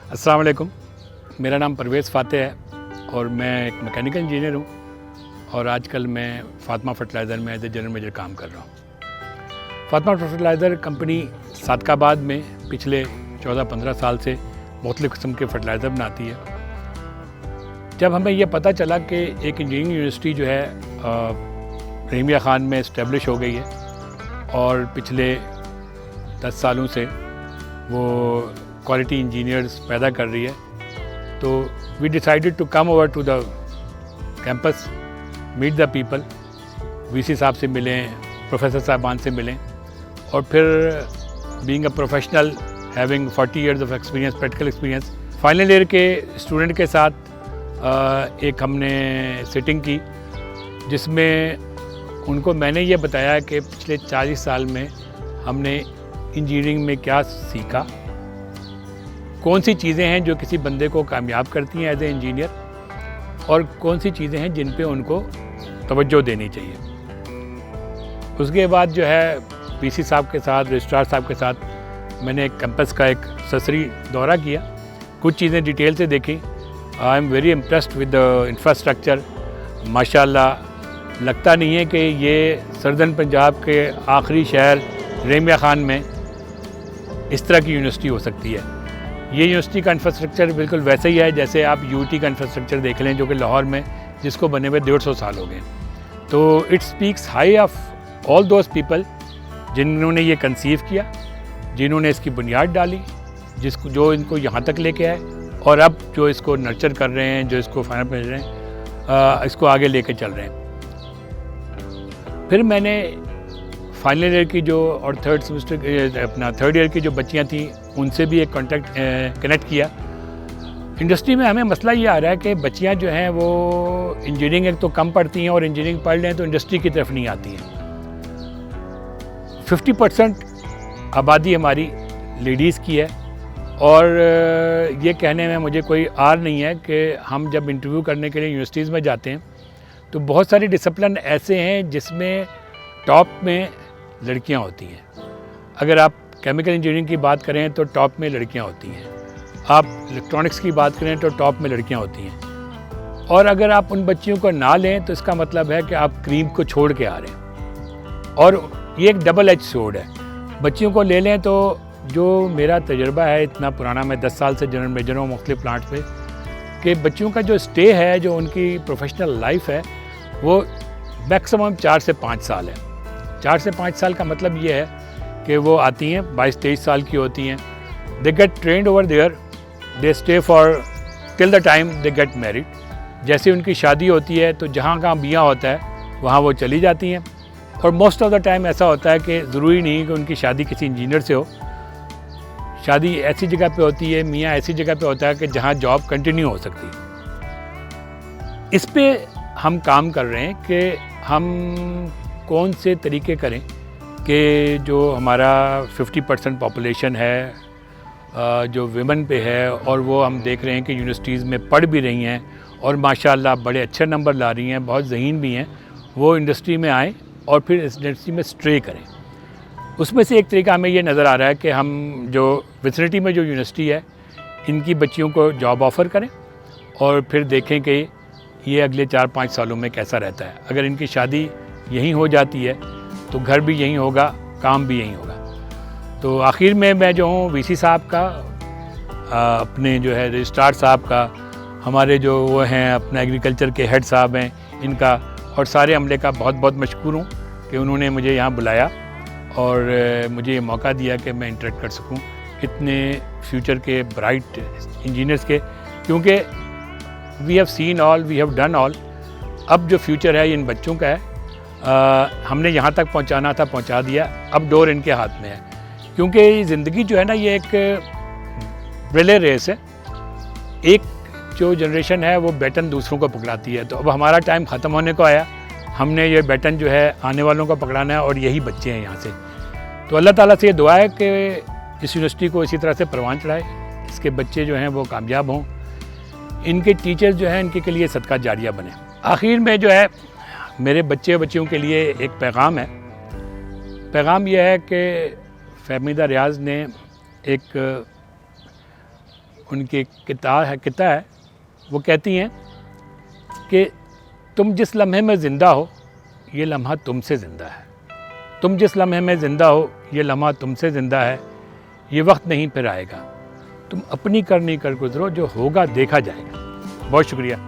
अस्सलाम वालेकुम। मेरा नाम परवेज़ फ़ातेह है और मैं एक मैकेनिकल इंजीनियर हूँ और आजकल मैं फ़ातिमा फर्टिलाइज़र में एज ए जनरल मैनेजर काम कर रहा हूँ। फ़ातिमा फर्टिलाइज़र कंपनी सादकाबाद में पिछले 14-15 साल से मुख्तलिफ़ किस्म के फर्टिलाइज़र बनाती है। जब हमें यह पता चला कि एक इंजीनियरिंग यूनिवर्सिटी जो है रहीमिया ख़ान में इस्टेब्लिश हो गई है और पिछले 10 सालों से वो क्वालिटी इंजीनियर्स पैदा कर रही है, तो we decided to come over to the campus, meet the people, VC साहब से मिलें, प्रोफेसर साहबान से मिलें और फिर being a professional having 40 years of experience, practical experience, final year के स्टूडेंट के साथ एक हमने सिटिंग की जिसमें उनको मैंने ये बताया कि पिछले 40 साल में हमने इंजीनियरिंग में क्या सीखा, कौन सी चीज़ें हैं जो किसी बंदे को कामयाब करती हैं एज ए इंजीनियर और कौन सी चीज़ें हैं जिन पे उनको तवज्जो देनी चाहिए। उसके बाद जो है पीसी साहब के साथ, रजिस्ट्रार साहब के साथ मैंने एक कैंपस का एक सरसरी दौरा किया, कुछ चीज़ें डिटेल से देखी। I am very impressed with the infrastructure. माशाल्लाह लगता नहीं है कि ये सर्दर्न पंजाब के आखिरी शहर रहीमिया ख़ान में इस तरह की यूनिवर्सिटी हो सकती है। ये यूनिवर्सिटी का इंफ्रास्ट्रक्चर बिल्कुल वैसे ही है जैसे आप यूटी का इंफ्रास्ट्रक्चर देख लें, जो कि लाहौर में जिसको बने हुए 150 साल हो गए। तो it speaks high of all those people जिन्होंने ये कंसीव किया, जिन्होंने इसकी बुनियाद डाली, जो इनको यहाँ तक लेके आए और अब जो इसको नर्चर कर रहे हैं, जो इसको फाइनल भेज रहे हैं, इसको आगे लेके चल रहे हैं। फिर मैंने फाइनल ईयर की जो और थर्ड ईयर की जो बच्चियां थी उनसे भी एक कनेक्ट किया। इंडस्ट्री में हमें मसला ये आ रहा है कि बच्चियां जो हैं वो इंजीनियरिंग एक तो कम पढ़ती हैं और इंजीनियरिंग पढ़ लें तो इंडस्ट्री की तरफ नहीं आती हैं। 50% आबादी हमारी लेडीज़ की है और ये कहने में मुझे कोई आर नहीं है कि हम जब इंटरव्यू करने के लिए यूनिवर्सिटीज़ में जाते हैं तो बहुत सारे डिसिप्लिन ऐसे हैं जिसमें टॉप में लड़कियां होती हैं। अगर आप केमिकल इंजीनियरिंग की बात करें तो टॉप में लड़कियां होती हैं, आप इलेक्ट्रॉनिक्स की बात करें तो टॉप में लड़कियां होती हैं। और अगर आप उन बच्चियों को ना लें तो इसका मतलब है कि आप क्रीम को छोड़ के आ रहे हैं और ये एक डबल एज सोर्ड है। बच्चियों को ले लें तो जो मेरा तजर्बा है इतना पुराना, मैं 10 साल से जनरल मैनेजर हूँ मुख्तलिफ प्लांट पे, कि बच्चियों का जो स्टे है, जो उनकी प्रोफेशनल लाइफ है, वो मैक्सिमम 4 से 5 साल है। 4 से 5 साल का मतलब ये है कि वो आती हैं 22-23 साल की होती हैं, they get trained over there, they stay for till the time they get married. जैसे उनकी शादी होती है तो जहाँ कहाँ मियाँ होता है वहाँ वो चली जाती हैं और मोस्ट ऑफ द टाइम ऐसा होता है कि ज़रूरी नहीं कि उनकी शादी किसी इंजीनियर से हो। शादी ऐसी जगह पे होती है, मियाँ ऐसी जगह पे होता है कि जहाँ जॉब कंटिन्यू हो सकती है। इस पे हम काम कर रहे हैं कि हम कौन से तरीके करें कि जो हमारा 50% पॉपुलेशन है जो विमेन पे है और वो हम देख रहे हैं कि यूनिवर्सिटीज़ में पढ़ भी रही हैं और माशाल्लाह बड़े अच्छे नंबर ला रही हैं, बहुत ज़हीन भी हैं, वो इंडस्ट्री में आएँ और फिर इस इंडस्ट्री में स्ट्रे करें। उसमें से एक तरीका हमें ये नज़र आ रहा है कि हम जो विसिनिटी में जो यूनिवर्सिटी है इनकी बच्चियों को जॉब ऑफ़र करें और फिर देखें कि ये अगले 4-5 सालों में कैसा रहता है। अगर इनकी शादी यहीं हो जाती है तो घर भी यहीं होगा, काम भी यहीं होगा। तो आखिर में मैं जो हूँ वीसी साहब का, अपने जो है रजिस्ट्रार साहब का, हमारे जो वो हैं अपने एग्रीकल्चर के हेड साहब हैं इनका और सारे अमले का बहुत बहुत मशकूर हूँ कि उन्होंने मुझे यहाँ बुलाया और मुझे ये मौका दिया कि मैं इंटरेक्ट कर सकूँ इतने फ्यूचर के ब्राइट इंजीनियर्स के, क्योंकि we have seen all, we have done all. अब जो फ्यूचर है इन बच्चों का है, हमने यहाँ तक पहुँचाना था पहुँचा दिया, अब डोर इनके हाथ में है। क्योंकि ज़िंदगी जो है ना ये एक रिले रेस है, एक जो जनरेशन है वो बैटन दूसरों को पकड़ाती है। तो अब हमारा टाइम ख़त्म होने को आया, हमने ये बैटन जो है आने वालों को पकड़ाना है और यही बच्चे हैं यहाँ से। तो अल्लाह ताला से ये दुआ है कि इस यूनिवर्सिटी को इसी तरह से परवान चढ़ाए, इसके बच्चे जो हैं वो कामयाब हों, इनके टीचर्स जो हैं इनके लिए सदका जारिया बने। आखिर में जो है मेरे बच्चे बच्चियों के लिए एक पैगाम है। पैगाम यह है कि फ़हमीदा रियाज़ ने एक उनकी किता है, वो कहती हैं कि तुम जिस लम्हे में ज़िंदा हो ये लम्हा तुमसे ज़िंदा है, तुम जिस लम्हे में ज़िंदा हो ये लम्हा तुमसे ज़िंदा है, ये वक्त नहीं फिर आएगा, तुम अपनी करनी कर गुज़रो, जो होगा देखा जाएगा। बहुत शुक्रिया।